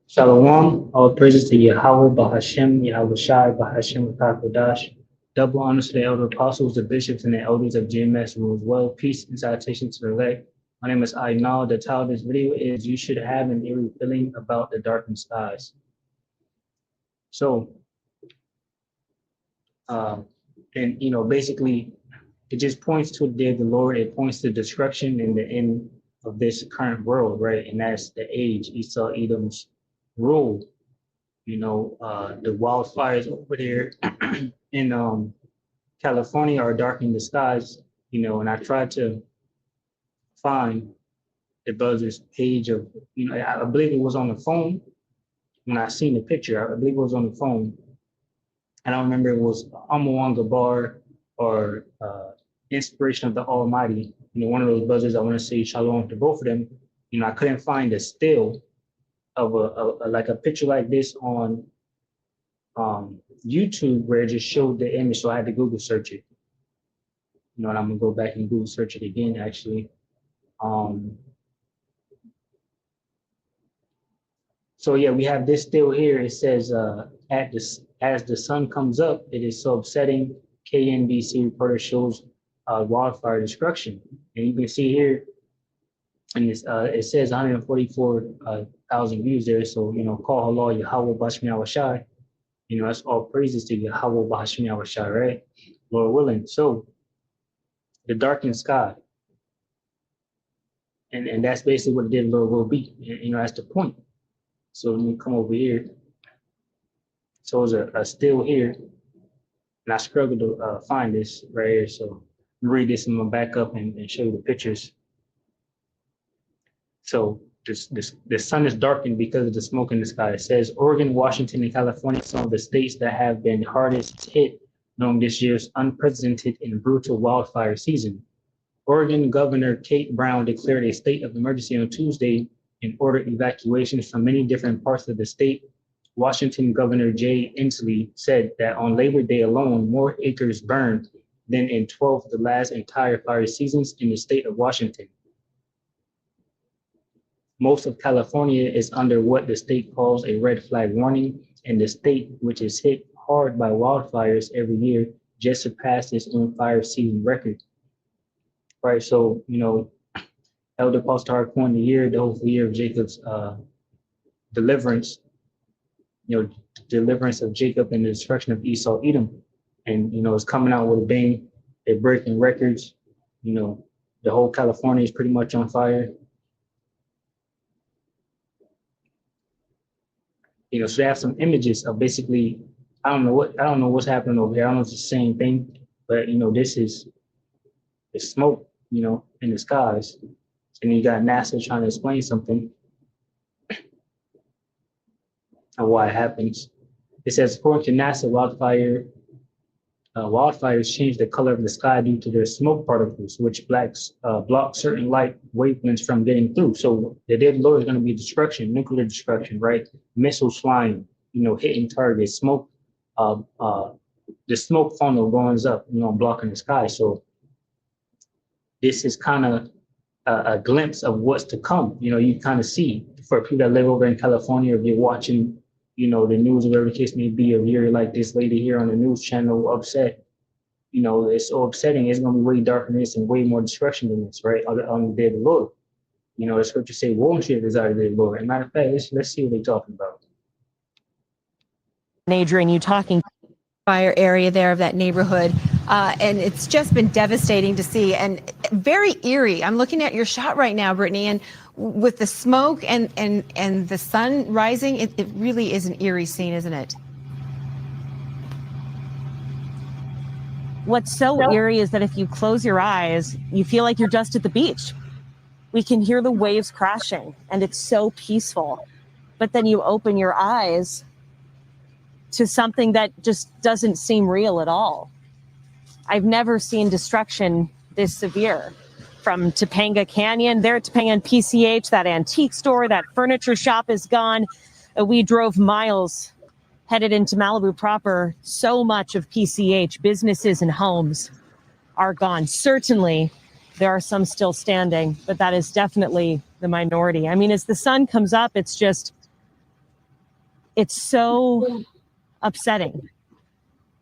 Shalom, all praises to Yahweh, Bahashem, Yahweh Shai, Bahashem, Kakodash. Double honors to the elder apostles, the bishops, and the elders of GMS rule as well. Peace and salutation to the elect. My name is Ainal. The title of this video is You Should Have an Eerie Feeling About the Darkened Skies. So, uh, and basically, it just points to the day of the Lord. It points to destruction and the end of this current world, right? And that's the age Esau Edom's rule. The wildfires over there in California are darkening the skies, and I tried to find the brother's page of, I believe it was on the phone when I seen the picture. I believe it was on the phone. I don't remember if it was Amawanga Bar or Inspiration of the Almighty. One of those brothers, I want to say shalom to both of them. I couldn't find a still of a picture like this on YouTube where it just showed the image, so I had to Google search it. And I'm gonna go back and Google search it again. Actually, so yeah, we have this still here. It says, as the sun comes up, it is so upsetting. KNBC reporter shows wildfire destruction, and you can see here, and it says 144,000 views there. So call Allah Yahweh Bashmi Awashai. That's all praises to Yahweh Bashmi Awashai, right? Lord willing. So the darkened sky, and that's basically what the Lord will be. That's the point. So let me come over here. So there's a still here, and I struggled to find this right here. So read this. I'm gonna back up and show you the pictures. So the sun is darkened because of the smoke in the sky. It says Oregon, Washington, and California, some of the states that have been hardest hit during this year's unprecedented and brutal wildfire season. Oregon Governor Kate Brown declared a state of emergency on Tuesday and ordered evacuations from many different parts of the state. Washington Governor Jay Inslee said that on Labor Day alone, more acres burned than in 12 of the last entire fire seasons in the state of Washington. Most of California is under what the state calls a red flag warning, and the state, which is hit hard by wildfires every year, just surpassed its own fire season record. Right, so Elder Pastor coined the hopeful year of Jacob's deliverance, deliverance of Jacob and the destruction of Esau Edom. And it's coming out with a bang. They're breaking records. The whole California is pretty much on fire. So they have some images of basically, I don't know what's happening over here. I don't know if it's the same thing, but this is the smoke, in the skies. And you got NASA trying to explain something and why it happens. It says, according to NASA, wildfires change the color of the sky due to their smoke particles, which block certain light wavelengths from getting through. So the day of the Lord is going to be destruction, nuclear destruction, right? Missiles flying, hitting targets, smoke, the smoke funnel going up, blocking the sky. So this is kind of a glimpse of what's to come. You kind of see for people that live over in California, if you're watching, the news, whatever the case may be, if you're like this lady here on the news channel upset, it's so upsetting. It's going to be way darker than this and way more destruction than this, right? On the day of the Lord. The scripture say, won't you desire the day of the Lord? And matter of fact, let's see what they're talking about. Adrian, you talking fire area there of that neighborhood, and it's just been devastating to see and very eerie. I'm looking at your shot right now, Brittany, and with the smoke and the sun rising, it really is an eerie scene, isn't it? What's so eerie is that if you close your eyes, you feel like you're just at the beach. We can hear the waves crashing, and it's so peaceful. But then you open your eyes to something that just doesn't seem real at all. I've never seen destruction this severe. From Topanga Canyon, there at Topanga and PCH, that antique store, that furniture shop is gone. We drove miles headed into Malibu proper. So much of PCH, businesses and homes, are gone. Certainly, there are some still standing, but that is definitely the minority. I mean, as the sun comes up, it's just It's so upsetting.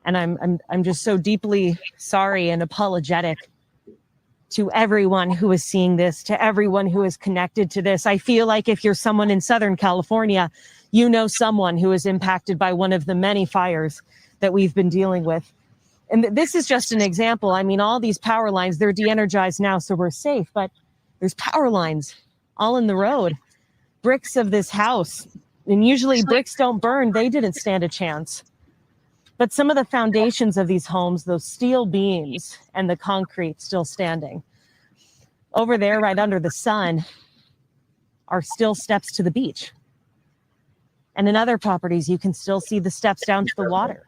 And I'm just so deeply sorry and apologetic to everyone who is seeing this, to everyone who is connected to this. I feel like if you're someone in Southern California, you know someone who is impacted by one of the many fires that we've been dealing with. And this is just an example. I mean, all these power lines, they're de-energized now, so we're safe, but there's power lines all in the road. Bricks of this house, and usually bricks don't burn, they didn't stand a chance. But some of the foundations of these homes, those steel beams and the concrete still standing. Over there, right under the sun, are still steps to the beach. And in other properties, you can still see the steps down to the water.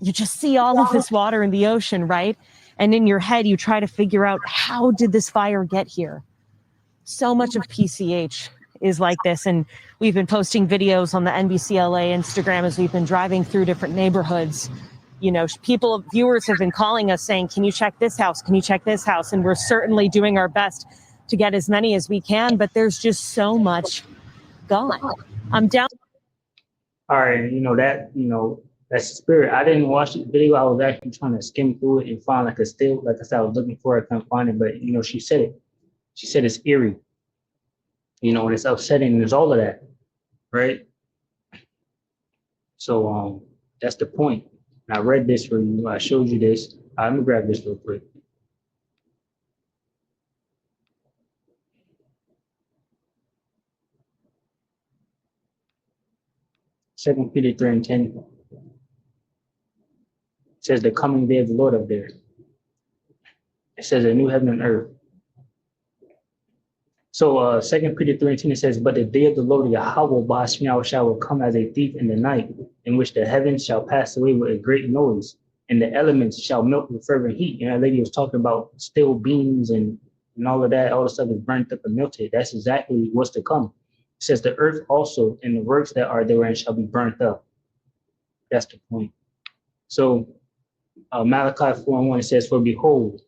You just see all of this water in the ocean, right? And in your head, you try to figure out, how did this fire get here? So much of PCH is like this. And we've been posting videos on the NBCLA Instagram as we've been driving through different neighborhoods. You know, viewers have been calling us saying, can you check this house? Can you check this house? And we're certainly doing our best to get as many as we can, but there's just so much gone. I'm down. All right, that's spirit. I didn't watch the video. I was actually trying to skim through it and find like a still. Like I said, I was looking for it, I couldn't find it. But she said it. She said it's eerie. And it's upsetting. And there's all of that, right? So that's the point. And I read this for you. I showed you this. Let me grab this real quick. Second Peter 3:10 says the coming day of the Lord up there. It says a new heaven and earth. So 2 Peter 3:10 it says, but the day of the Lord Yahweh Ba'ashmiah shall come as a thief in the night, in which the heavens shall pass away with a great noise, and the elements shall melt with fervent heat. And that lady was talking about steel beams and all of that, all the stuff is burnt up and melted. That's exactly what's to come. It says the earth also and the works that are therein shall be burnt up. That's the point. So Malachi 4:1 it says, for behold,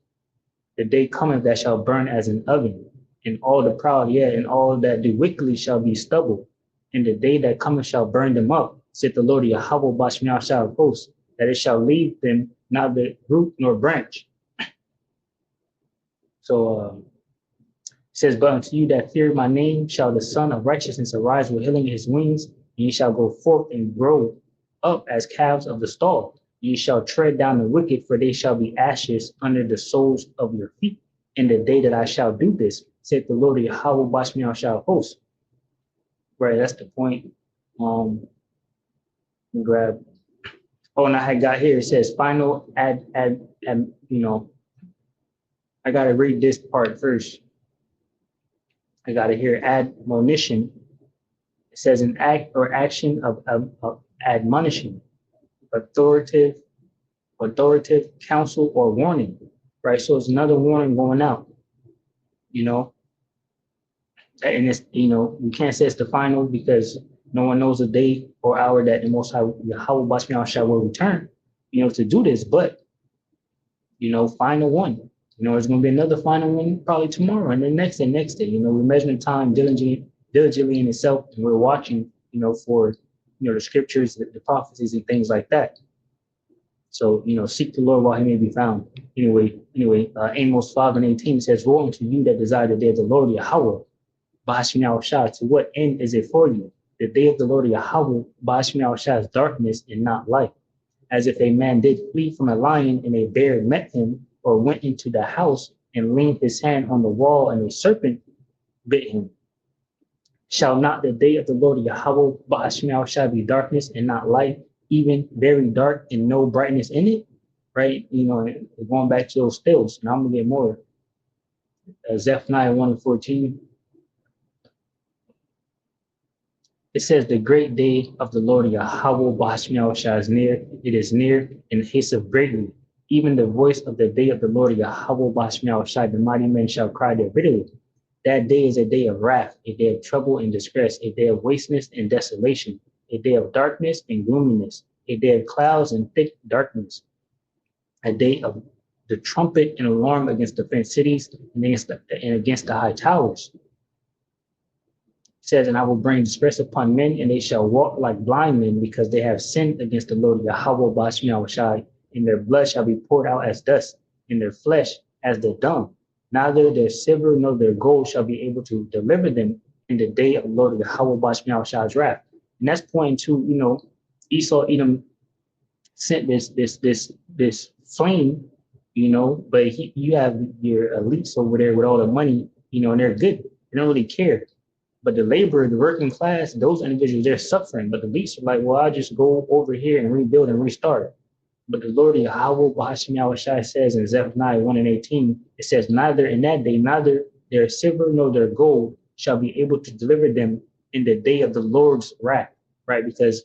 the day cometh that shall burn as an oven, and all the proud, and all that do wickedly shall be stubble. And the day that cometh shall burn them up, said the Lord Yahweh Bashmiah shall host, that it shall leave them neither root nor branch. So it says, but unto you that fear my name shall the Son of Righteousness arise with healing in his wings, and ye shall go forth and grow up as calves of the stall. Ye shall tread down the wicked, for they shall be ashes under the soles of your feet. In the day that I shall do this, said the Lord Yahweh Bashmiah shall host. Right, that's the point. Grab. Oh, and I had got here. It says final I gotta read this part first. I gotta hear admonition. It says an act or action of admonition, authoritative counsel or warning. Right, so it's another warning going out. And it's, you can't say it's the final because no one knows the day or hour that the Most High Yahweh Bashmiah shall will return, to do this. But, final one, there's going to be another final one probably tomorrow and the next day. We're measuring time diligently in itself, and we're watching, for, the scriptures, the prophecies and things like that. So, seek the Lord while he may be found. Anyway, Amos 5:18 says, woe unto you that desire the day of the Lord Yahweh. Ba'ashmiah Shah, to what end is it for you? The day of the Lord Yahweh, Ba'ashmiah Shah, is darkness and not light. As if a man did flee from a lion and a bear met him, or went into the house and leaned his hand on the wall and a serpent bit him. Shall not the day of the Lord Yahweh, Ba'ashmiah Shah, be darkness and not light, even very dark and no brightness in it? Right? Going back to those stills, and I'm going to get more. Zephaniah 1:14. It says, the great day of the Lord Yahweh Bashmiah Shah is near. It is near and hasteth greatly. Even the voice of the day of the Lord Yahweh Bashmiah Shah, the mighty men shall cry there bitterly. That day is a day of wrath, a day of trouble and distress, a day of wasteness and desolation, a day of darkness and gloominess, a day of clouds and thick darkness, a day of the trumpet and alarm against the fenced cities and against the high towers. says, and I will bring distress upon men, and they shall walk like blind men, because they have sinned against the Lord Yahweh Bashmi Shai, and their blood shall be poured out as dust, and their flesh as the dung. Neither their silver nor their gold shall be able to deliver them in the day of the Lord Yahweh Bashmi Shai's wrath. And that's pointing to, Esau, Edom sent this flame, but you have your elites over there with all the money, and they're good. They don't really care. But the laborer, the working class, those individuals, they're suffering. But the elites are like, well, I'll just go over here and rebuild and restart. But the Lord Yahweh Bahashim Yahushai says in Zephaniah 1:18, it says, neither in that day, neither their silver nor their gold shall be able to deliver them in the day of the Lord's wrath, right? Because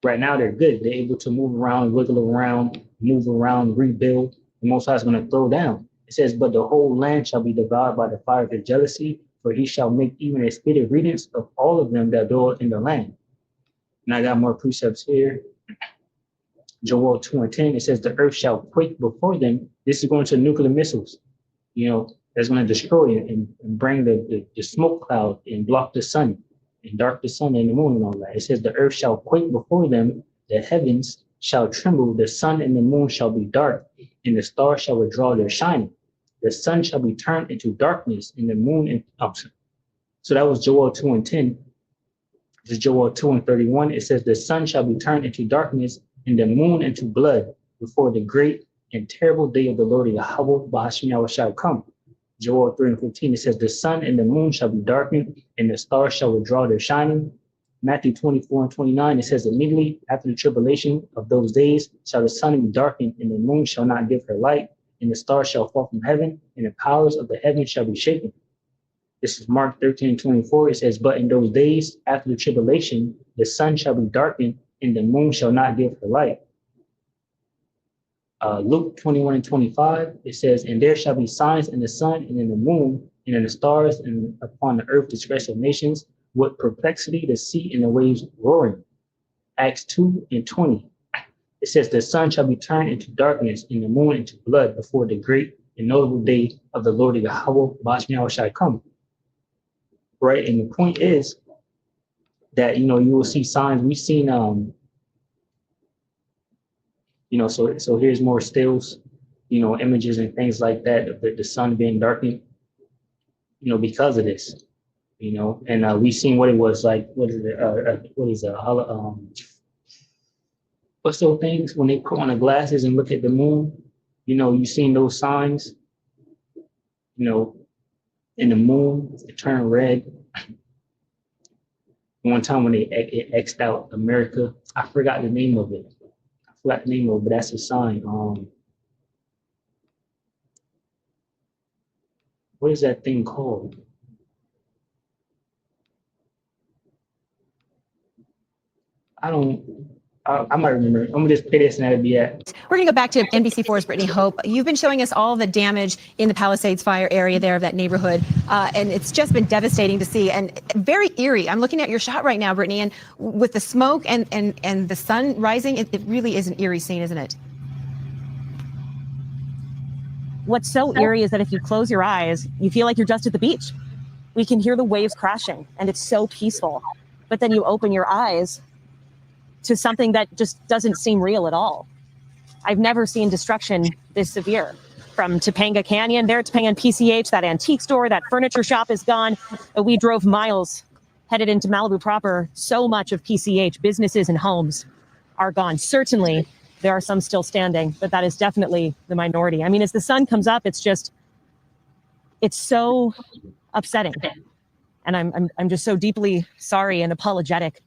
right now they're good. They're able to move around, wiggle around, move around, rebuild. The Most High is going to throw down. It says, but the whole land shall be devoured by the fire of his jealousy, for he shall make even a spit of riddance of all of them that dwell in the land. And I got more precepts here. Joel 2:10, it says, the earth shall quake before them. This is going to nuclear missiles, that's going to destroy it and bring the smoke cloud and block the sun and dark the sun and the moon and all that. It says, the earth shall quake before them, the heavens shall tremble, the sun and the moon shall be dark, and the stars shall withdraw their shining. The sun shall be turned into darkness, and the moon into So that was Joel 2:10. This is Joel 2:31. It says, the sun shall be turned into darkness, and the moon into blood, before the great and terrible day of the Lord Yahweh Bahashim Yahweh shall come. Joel 3:15, it says, the sun and the moon shall be darkened, and the stars shall withdraw their shining. Matthew 24:29, it says, immediately after the tribulation of those days shall the sun be darkened, and the moon shall not give her light, and the stars shall fall from heaven, and the powers of the heavens shall be shaken. This is Mark 13:24. It says, but in those days after the tribulation, the sun shall be darkened, and the moon shall not give her light. Luke 21:25, it says, and there shall be signs in the sun and in the moon and in the stars, and upon the earth distress of nations, with perplexity, the sea and the waves roaring. Acts 2:20, it says, the sun shall be turned into darkness and the moon into blood, before the great and notable day of the Lord Yahweh Bashmi shall come. Right, and the point is that you will see signs. We've seen so here's more stills, images and things like that of the sun being darkened, because of this, and we've seen what it was like. What is it? What's those things when they put on the glasses and look at the moon? You've seen those signs, in the moon, it turned red. One time when it X'd out America, I forgot the name of it. But that's a sign. What is that thing called? I might remember. I'm gonna just play this and that'll be it. We're going to go back to NBC4's Brittany Hope. You've been showing us all the damage in the Palisades fire area there of that neighborhood, and it's just been devastating to see and very eerie. I'm looking at your shot right now, Brittany, and with the smoke and the sun rising, it really is an eerie scene, isn't it? What's so eerie is that if you close your eyes, you feel like you're just at the beach. We can hear the waves crashing, and it's so peaceful. But then you open your eyes to something that just doesn't seem real at all. I've never seen destruction this severe. From Topanga Canyon, there at Topanga and PCH, that antique store, that furniture shop is gone. We drove miles headed into Malibu proper. So much of PCH, businesses and homes, are gone. Certainly, there are some still standing, but that is definitely the minority. I mean, as the sun comes up, it's so upsetting. And I'm just so deeply sorry and apologetic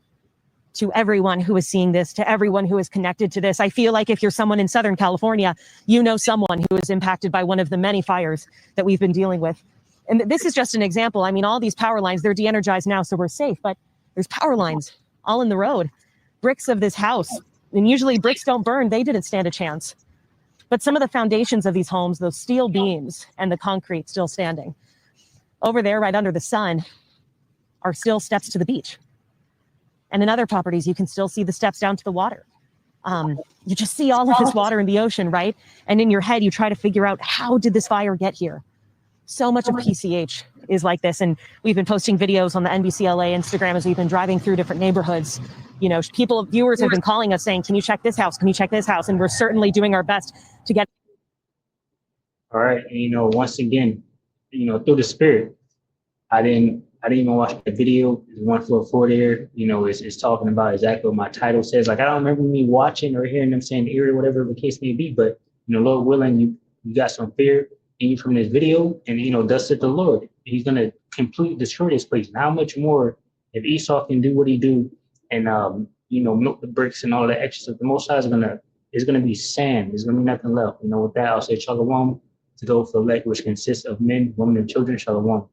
to everyone who is seeing this, to everyone who is connected to this. I feel like if you're someone in Southern California, you know someone who is impacted by one of the many fires that we've been dealing with. And this is just an example. I mean, all these power lines, they're de-energized now, so we're safe, but there's power lines all in the road. Bricks of this house, and usually bricks don't burn, they didn't stand a chance. But some of the foundations of these homes, those steel beams and the concrete still standing. Over there, right under the sun, are still steps to the beach. And in other properties, you can still see the steps down to the water. You just see all of this water in the ocean, right? And in your head, you try to figure out, how did this fire get here? So much of PCH is like this. And we've been posting videos on the NBCLA Instagram as we've been driving through different neighborhoods. Viewers have been calling us saying, can you check this house? Can you check this house? And we're certainly doing our best to get. All right. And, once again, through the spirit, I didn't even watch the video. There's 144 there. It's talking about exactly what my title says. Like, I don't remember me watching or hearing them saying eerie, whatever the case may be. But, Lord willing, you got some fear in you from this video. And, thus said the Lord, he's going to completely destroy this place. And how much more if Esau can do what he do and, milk the bricks and all that extra stuff, the Most High is going to be sand. There's going to be nothing left. With that, I'll say shalom to those elect, which consists of men, women, and children. Shalom.